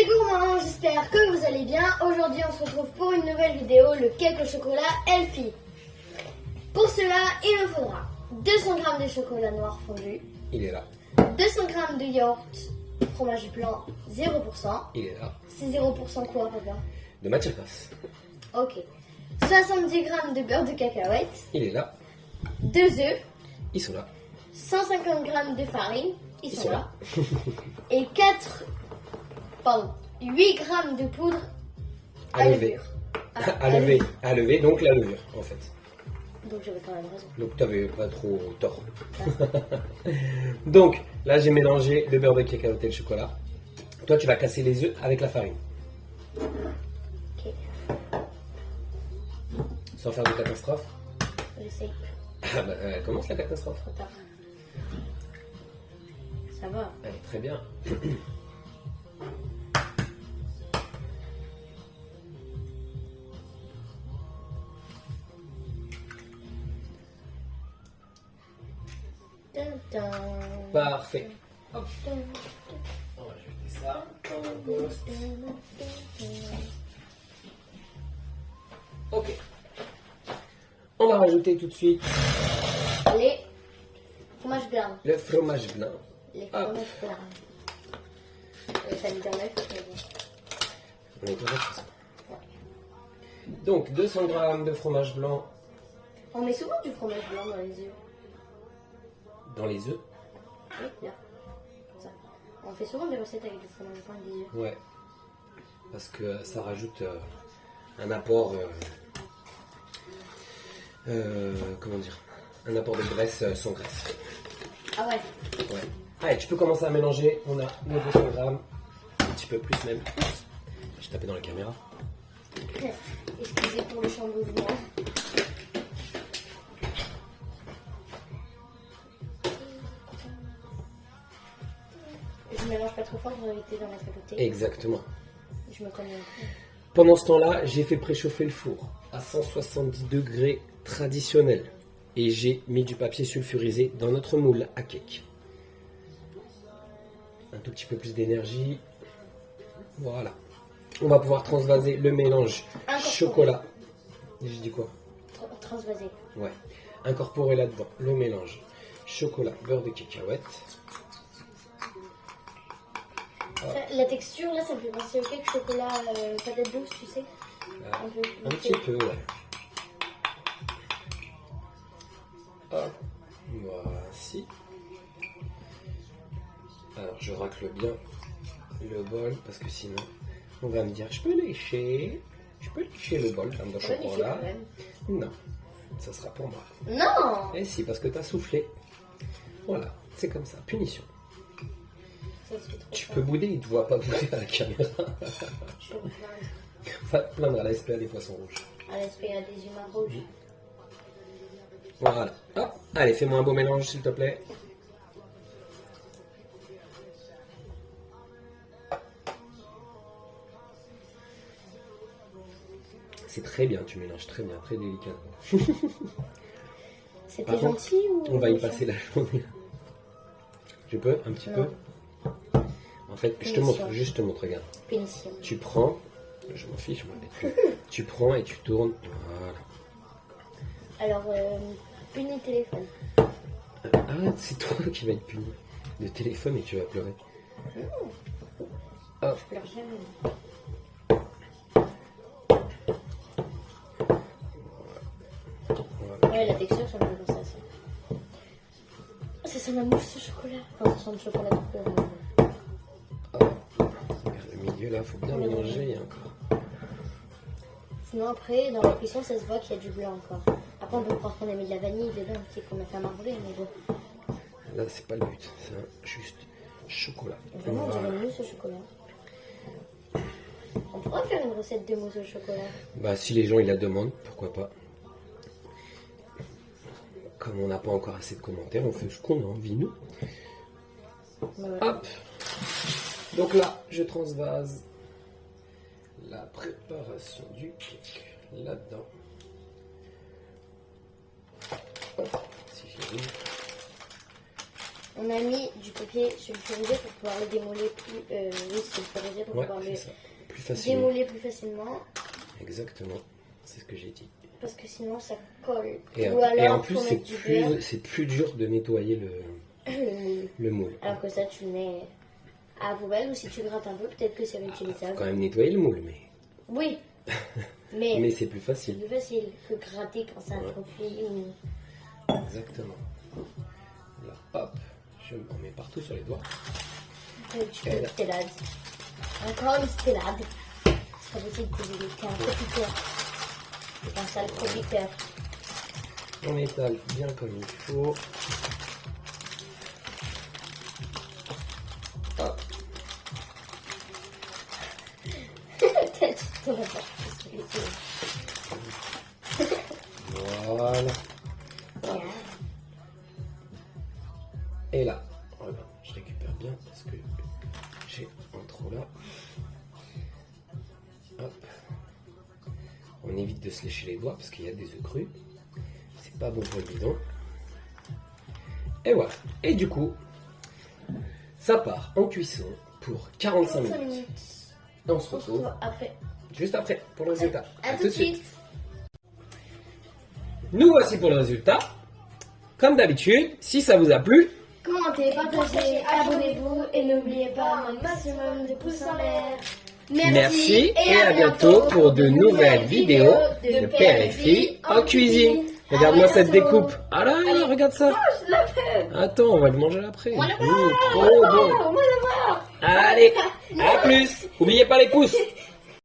les gourmands, j'espère que vous allez bien. Aujourd'hui on se retrouve pour une nouvelle vidéo, le cake au chocolat Elfie. Pour cela, il me faudra 200 g de chocolat noir fondu. Il est là. 200 g de yaourt, fromage blanc 0%. Il est là. C'est 0% quoi, papa? De matière grasse. Ok. 70 g de beurre de cacahuète. Il est là. 2 œufs. Ils sont là. 150 g de farine. Ils sont là. là. Et 8 g de poudre À lever. À lever, donc la levure, en fait. Donc j'avais quand même raison. Donc t'avais pas trop tort. Donc là j'ai mélangé le beurre de cacahuète et le chocolat. Toi tu vas casser les œufs avec la farine. Ok. Sans faire de catastrophe. J'essaye. Ah bah, commence la catastrophe. Trop tard. Ça va. Allez, très bien. Parfait. Hop. On va jeter ça dans le poste. Ok. On va rajouter tout de suite Les fromages blancs. le fromage blanc. Les fromages blancs. Ça me donne l'œuf, mais bon. On est correct, de toute façon. Donc 200 g de fromage blanc On met souvent du fromage blanc dans les œufs. dans les œufs. Oui, là. Comme ça. On fait souvent des recettes avec du fromage blanc et des œufs. Ouais. Parce que ça rajoute un apport. Comment dire? Un apport de graisse sans graisse. Ah ouais. Ouais. Allez, tu peux commencer à mélanger. On a nos 200 grammes. Un petit peu plus même. Oups. J'ai tapé dans la caméra. Excusez pour le chamboulement. Je mélange pas trop fort pour éviter d'en mettre à côté. Exactement. Je me connais un peu. Pendant ce temps-là, j'ai fait préchauffer le four à 170 degrés traditionnel. Et j'ai mis du papier sulfurisé dans notre moule à cake. Un tout petit peu plus d'énergie. Voilà. On va pouvoir transvaser le mélange chocolat. J'ai dit quoi? Transvasé. Ouais. Incorporer là-dedans le mélange chocolat, beurre de cacahuète. La texture là, ça me fait penser au cake chocolat patate douce, tu sais. Un petit peu, ouais. Hop. Voici. Alors je racle bien le bol parce que sinon on va me dire je peux lécher le bol comme de chocolat. Non, ça sera pour moi. Non. Et si, parce que t'as soufflé. Voilà, c'est comme ça, punition. Ça se fait trop Tu fort. peux bouder, il te voit pas bouder à la caméra. Je peux me plaindre. Va te plaindre à la SPA des poissons rouges. À l'esprit, il y a des humains rouges. Voilà. Hop. Allez, fais-moi un beau mélange s'il te plaît. C'est très bien, tu mélanges très bien, très délicatement. C'était Par contre, gentil ou... On va y passer la journée. Je peux un petit peu? En fait, je te montre, juste te montre, regarde. Punition. Tu prends, je m'en fiche, moi. Tu prends et tu tournes. Voilà. Alors, puni téléphone. Ah, c'est toi qui vas être puni. De téléphone et tu vas pleurer. Hop. Je pleure jamais. Voilà. Ouais, la texture, ça me fait penser à ça. Ça sent la mousse au chocolat. Enfin, ça sent le chocolat tout pur. Hop. Regarde le milieu là, faut bien mélanger encore. Sinon, après, dans la cuisson, ça se voit qu'il y a du blanc encore. Après, on peut croire qu'on a mis de la vanille dedans, qui qu'on a fait marbrer, mais bon. Là, c'est pas le but, c'est juste chocolat. Vraiment, on dirait une mousse au chocolat. On pourrait faire une recette de mousse au chocolat. Bah, si les gens ils la demandent, pourquoi pas. Comme on n'a pas encore assez de commentaires, on fait ce qu'on a envie, nous. Ouais. Hop. Donc là, je transvase la préparation du cake là-dedans. Hop, si j'y arrive. On a mis du papier sulfurisé pour pouvoir le démoler plus... oui, sulfurisé pour Ouais, pouvoir le c'est ça. Plus facilement. démoler plus facilement. Exactement. C'est ce que j'ai dit. Parce que sinon, ça colle. Et Ou alors, en plus, faut c'est mettre du beurre. plus dur de nettoyer Euh, le moule. Alors que ça, tu le mets à la poubelle ou si tu grattes un peu, peut-être que c'est Faut réutilisable. quand même nettoyer le moule, mais, Oui, mais, mais c'est plus c'est facile. plus facile que gratter quand ça trop cuit. Ou... Exactement. Là, hop, je m'en mets partout sur les doigts. Tu fais une stélade. Encore une stélade. C'est pas possible que t'es un profiteur. C'est un sale profiteur. On étale bien comme il faut. Hop. Voilà. Et là, voilà, je récupère bien parce que j'ai un trou là. Hop. On évite de se lécher les doigts parce qu'il y a des œufs crus. C'est pas bon pour le bidon. Et voilà. Et du coup, ça part en cuisson pour 45 minutes. Et on se retrouve après. juste après pour le résultat. À tout de suite. Nous voici pour le résultat. Comme d'habitude, si ça vous a plu, Commentez, partagez, abonnez-vous et n'oubliez pas un maximum de pouces en l'air. merci et à bientôt pour de nouvelles vidéos de père et fille en cuisine. Regarde-moi cette découpe. Ah là, regarde ça. Je la fais. Attends, on va le manger après. On l'a Trop bon. Moi, Allez, à plus. N'oubliez pas les pouces.